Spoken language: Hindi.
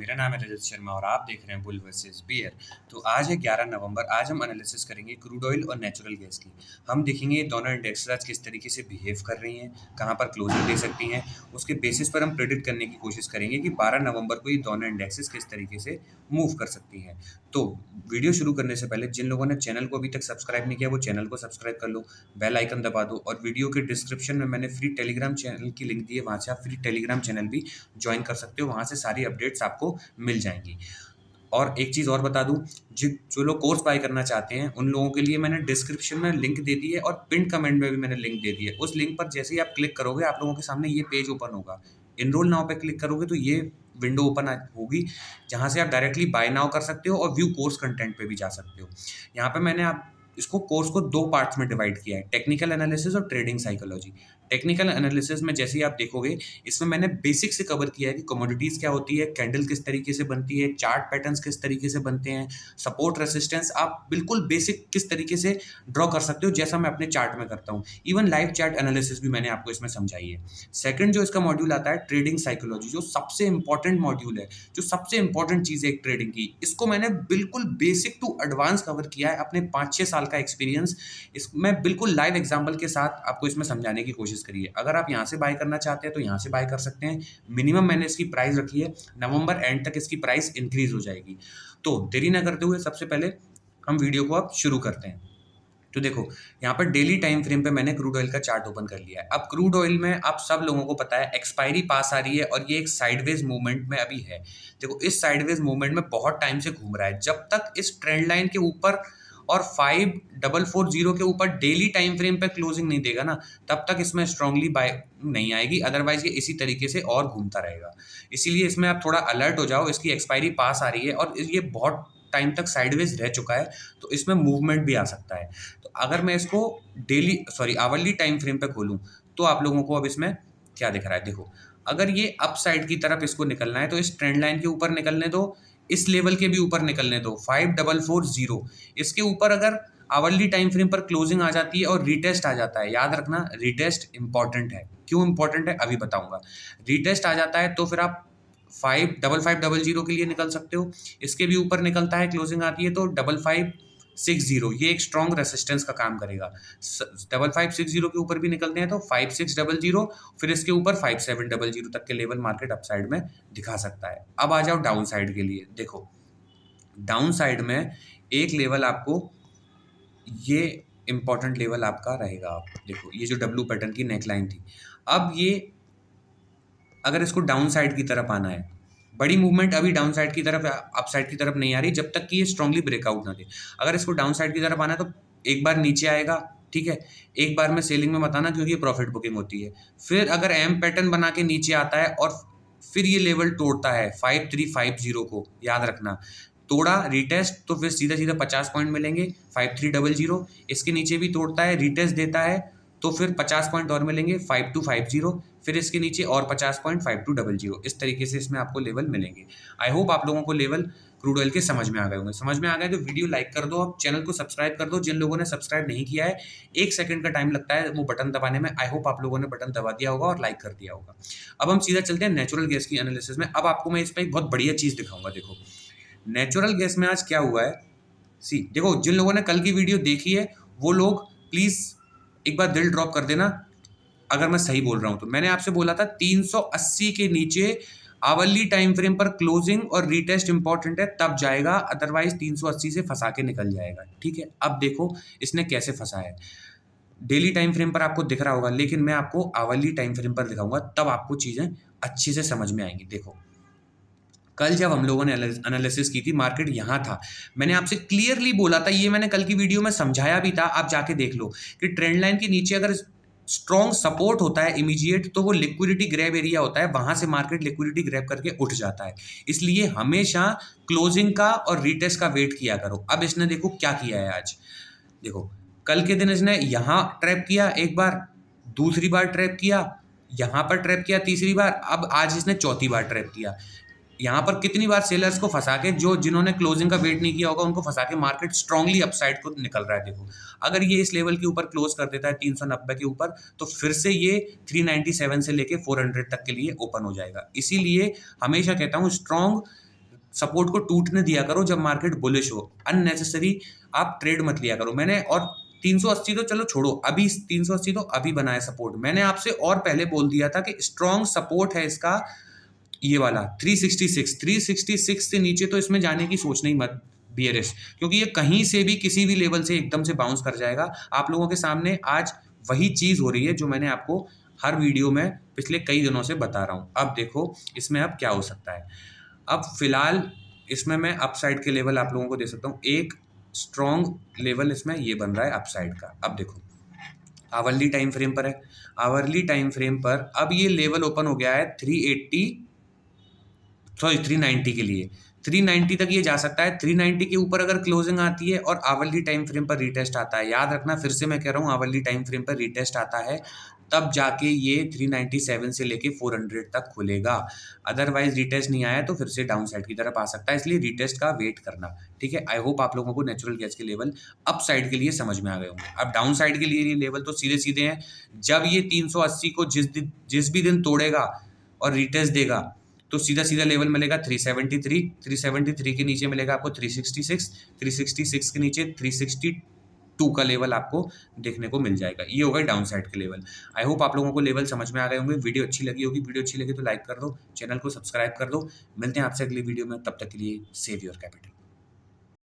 मेरा नाम है रजत शर्मा और आप देख रहे हैं बुल वर्सेस बियर। तो आज है 11 नवंबर। आज हम एनालिसिस करेंगे क्रूड ऑयल और नेचुरल गैस की। हम देखेंगे ये दोनों इंडेक्स आज किस तरीके से बिहेव कर रही हैं, कहाँ पर क्लोजिंग दे सकती हैं। उसके बेसिस पर हम प्रेडिक्ट करने की कोशिश करेंगे कि 12 नवंबर को ये दोनों इंडेक्सेस किस तरीके से मूव कर सकती हैं। तो वीडियो शुरू करने से पहले जिन लोगों ने चैनल को अभी तक सब्सक्राइब नहीं किया वो चैनल को सब्सक्राइब कर लो, बेल आइकन दबा दो और वीडियो के डिस्क्रिप्शन में मैंने फ्री टेलीग्राम चैनल की लिंक दी है, वहाँ से आप फ्री टेलीग्राम चैनल भी ज्वाइन कर सकते हो। वहाँ से सारी अपडेट्स आपको मिल जाएंगी। और एक चीज़ और बता दूं, जो लोग कोर्स बाय करना चाहते हैं उन लोगों के लिए मैंने डिस्क्रिप्शन में लिंक दे दी है और पिन कमेंट में भी मैंने लिंक दे दी है। उस लिंक पर जैसे ही आप क्लिक करोगे आप लोगों के सामने ये पेज ओपन होगा। इनरोल नाउ पे क्लिक करोगे तो ये विंडो ओपन होगी जहाँ से आप डायरेक्टली बाय नाउ कर सकते हो और व्यू कोर्स कंटेंट पे भी जा सकते हो। यहाँ पे मैंने आप इसको कोर्स को 2 पार्ट्स में डिवाइड किया है, टेक्निकल एनालिसिस और ट्रेडिंग साइकोलॉजी। टेक्निकल एनालिसिस में जैसे ही आप देखोगे इसमें मैंने बेसिक से कवर किया है कि कमोडिटीज़ क्या होती है, कैंडल किस तरीके से बनती है, चार्ट पैटर्न्स किस तरीके से बनते हैं, सपोर्ट रेसिस्टेंस आप बिल्कुल बेसिक किस तरीके से ड्रॉ कर सकते हो जैसा मैं अपने चार्ट में करता हूँ। इवन लाइव चार्ट एनालिसिस भी मैंने आपको इसमें समझाई है। सेकंड जो इसका मॉड्यूल आता है ट्रेडिंग साइकोलॉजी, जो सबसे इंपॉर्टेंट मॉड्यूल है, जो सबसे इंपॉर्टेंट चीज़ है एक ट्रेडिंग की, इसको मैंने बिल्कुल बेसिक टू एडवांस कवर किया है। अपने 5-6 साल का एक्सपीरियंस इसमें बिल्कुल लाइव एग्जाम्पल के साथ आपको इसमें समझाने की कोशिश करी है। अगर आप यहाँ से बाय करना चाहते हैं तो यहाँ से बाय कर सकते हैं। मिनिमम मैंने इसकी प्राइस रखी है, नवंबर एंड तक इसकी प्राइस इंक्रीज हो जाएगी। तो देरी ना करते हुए सबसे पहले हम वीडियो को अब शुरू करते हैं। तो देखो यहाँ पर डेली टाइम फ्रेम पे मैंने क्रूड ऑयल का चार्ट ओपन कर लिया है। अब क्रूड ऑयल में आप सब लोगों को पता है एक्सपायरी पास आ रही है और ये एक साइडवेज मूवमेंट में अभी है। देखो इस साइडवेज मूवमेंट में बहुत टाइम से घूम रहा है। जब तक इस ट्रेंड लाइन के ऊपर और 5440 के ऊपर डेली टाइम फ्रेम पे क्लोजिंग नहीं देगा ना, तब तक इसमें स्ट्रांगली बाय नहीं आएगी। अदरवाइज ये इसी तरीके से और घूमता रहेगा। इसीलिए इसमें आप थोड़ा अलर्ट हो जाओ। इसकी एक्सपायरी पास आ रही है और ये बहुत टाइम तक साइडवेज रह चुका है, तो इसमें मूवमेंट भी आ सकता है। तो अगर मैं इसको आवरली टाइम फ्रेम पे खोलूं तो आप लोगों को अब इसमें क्या दिख रहा है। देखो अगर ये अप साइड की तरफ इसको निकलना है तो इस ट्रेंड लाइन के ऊपर निकलने दो, इस लेवल के भी ऊपर निकलने दो 5440। इसके ऊपर अगर आवरली टाइम फ्रेम पर क्लोजिंग आ जाती है और रीटेस्ट आ जाता है, याद रखना रीटेस्ट इंपॉर्टेंट है। क्यों इंपॉर्टेंट है अभी बताऊंगा। रीटेस्ट आ जाता है तो फिर आप 5550 के लिए निकल सकते हो। इसके भी ऊपर निकलता है, क्लोजिंग आती है तो 5560, ये एक स्ट्रॉन्ग रेसिस्टेंस का काम करेगा। 5560 के ऊपर भी निकलते हैं तो 5600, फिर इसके ऊपर 5700 तक के लेवल मार्केट अपसाइड में दिखा सकता है। अब आ जाओ डाउन साइड के लिए। देखो डाउन साइड में एक लेवल आपको, ये इंपॉर्टेंट लेवल आपका रहेगा। आप देखो ये जो डब्लू पैटर्न की नेकलाइन थी, अब ये अगर इसको डाउन साइड की तरफ आना है, बड़ी मूवमेंट अभी डाउन साइड की तरफ अप साइड की तरफ नहीं आ रही जब तक कि ये स्ट्रांगली ब्रेकआउट ना दे। अगर इसको डाउन साइड की तरफ आना है तो एक बार नीचे आएगा, ठीक है, एक बार में सेलिंग में मत आना क्योंकि ये प्रॉफिट बुकिंग होती है। फिर अगर एम पैटर्न बना के नीचे आता है और फिर ये लेवल तोड़ता है 5350 को, याद रखना तोड़ा रीटेस्ट तो फिर सीधा सीधा 50 पॉइंट मिलेंगे 5300। इसके नीचे भी तोड़ता है, रीटेस्ट देता है तो फिर 50 पॉइंट और मिलेंगे 5250। फिर इसके नीचे और 50 पॉइंट 5200। इस तरीके से इसमें आपको लेवल मिलेंगे। आई होप आप लोगों को लेवल क्रूड ऑयल के समझ में आ गए होंगे। समझ में आ गए तो वीडियो लाइक कर दो, आप चैनल को सब्सक्राइब कर दो। जिन लोगों ने सब्सक्राइब नहीं किया है 1 सेकंड का टाइम लगता है वो बटन दबाने में। आई होप आप लोगों ने बटन दबा दिया होगा और लाइक कर दिया होगा। अब हम सीधा चलते हैं नेचुरल गैस की एनालिसिस में। अब आपको मैं इस पर एक बहुत बढ़िया चीज़ दिखाऊंगा। देखो नेचुरल गैस में आज क्या हुआ है, देखो जिन लोगों ने कल की वीडियो देखी है वो लोग प्लीज़ एक बार दिल ड्रॉप कर देना अगर मैं सही बोल रहा हूं तो। मैंने आपसे बोला था 380 के नीचे आवरली टाइम फ्रेम पर क्लोजिंग और रीटेस्ट इंपॉर्टेंट है तब जाएगा, अदरवाइज 380 से फंसा के निकल जाएगा। ठीक है, अब देखो इसने कैसे फंसा है। डेली टाइम फ्रेम पर आपको दिख रहा होगा लेकिन मैं आपको आवरली टाइम फ्रेम पर दिखाऊंगा, तब आपको चीजें अच्छे से समझ में आएंगी। देखो कल जब हम लोगों ने एनालिसिस की थी मार्केट यहाँ था, मैंने आपसे क्लियरली बोला था, ये मैंने कल की वीडियो में समझाया भी था, आप जाके देख लो कि ट्रेंड लाइन के नीचे अगर स्ट्रॉन्ग सपोर्ट होता है इमीडिएट तो वो लिक्विडिटी ग्रैब एरिया होता है, वहां से मार्केट लिक्विडिटी ग्रैब करके उठ जाता है। इसलिए हमेशा क्लोजिंग का और रीटेस्ट का वेट किया करो। अब इसने देखो क्या किया है आज। देखो कल के दिन इसने यहाँ ट्रैप किया एक बार, दूसरी बार ट्रैप किया, यहाँ पर ट्रैप किया तीसरी बार, अब आज इसने चौथी बार ट्रैप किया। यहाँ पर कितनी बार सेलर्स को फंसा के, जिन्होंने क्लोजिंग का वेट नहीं किया होगा उनको फंसा के मार्केट स्ट्रांगली अपसाइड को निकल रहा है। देखो अगर ये इस लेवल के ऊपर क्लोज कर देता है 390 के ऊपर तो फिर से ये 397 से लेके 400 तक के लिए ओपन हो जाएगा। इसीलिए हमेशा कहता हूँ स्ट्रांग सपोर्ट को टूटने दिया करो जब मार्केट बुलिश हो, अननेसेसरी आप ट्रेड मत लिया करो। मैंने और 380 तो चलो छोड़ो, अभी 380 तो अभी बनाया सपोर्ट, मैंने आपसे और पहले बोल दिया था कि स्ट्रॉन्ग सपोर्ट है इसका ये वाला 366 से नीचे तो इसमें जाने की सोचना ही मत बियरिश, क्योंकि ये कहीं से भी किसी भी लेवल से एकदम से बाउंस कर जाएगा। आप लोगों के सामने आज वही चीज़ हो रही है जो मैंने आपको हर वीडियो में पिछले कई दिनों से बता रहा हूँ। अब देखो इसमें अब क्या हो सकता है। अब फिलहाल इसमें मैं अपसाइड के लेवल आप लोगों को दे सकता हूँ। एक स्ट्रॉन्ग लेवल इसमें ये बन रहा है अपसाइड का। अब देखो आवरली टाइम फ्रेम पर है, आवरली टाइम फ्रेम पर अब ये लेवल ओपन हो गया है 390 के लिए। 390 तक ये जा सकता है। 390 के ऊपर अगर क्लोजिंग आती है और आवरली टाइम फ्रेम पर रीटेस्ट आता है, याद रखना फिर से मैं कह रहा हूँ, आवरली टाइम फ्रेम पर रीटेस्ट आता है तब जाके ये 397 से लेके 400 तक खुलेगा। अदरवाइज रीटेस्ट नहीं आया तो फिर से डाउन साइड की तरफ आ सकता है, इसलिए रीटेस्ट का वेट करना। ठीक है, आई होप आप लोगों को नेचुरल गैस के लेवल अप साइड के लिए समझ में आ गए होंगे। अब डाउन साइड के लिए ये लेवल तो सीधे सीधे हैं। जब ये 380 को जिस भी दिन तोड़ेगा और रीटेस्ट देगा तो सीधा सीधा लेवल मिलेगा 373, 373 के नीचे मिलेगा आपको 366, 366 के नीचे 362 का लेवल आपको देखने को मिल जाएगा। ये होगा डाउन साइड के लेवल। आई होप आप लोगों को लेवल समझ में आ गए होंगे। वीडियो अच्छी लगी होगी, वीडियो अच्छी लगी तो लाइक कर दो, चैनल को सब्सक्राइब कर दो। मिलते हैं आपसे अगली वीडियो में, तब तक के लिए सेव योर कैपिटल।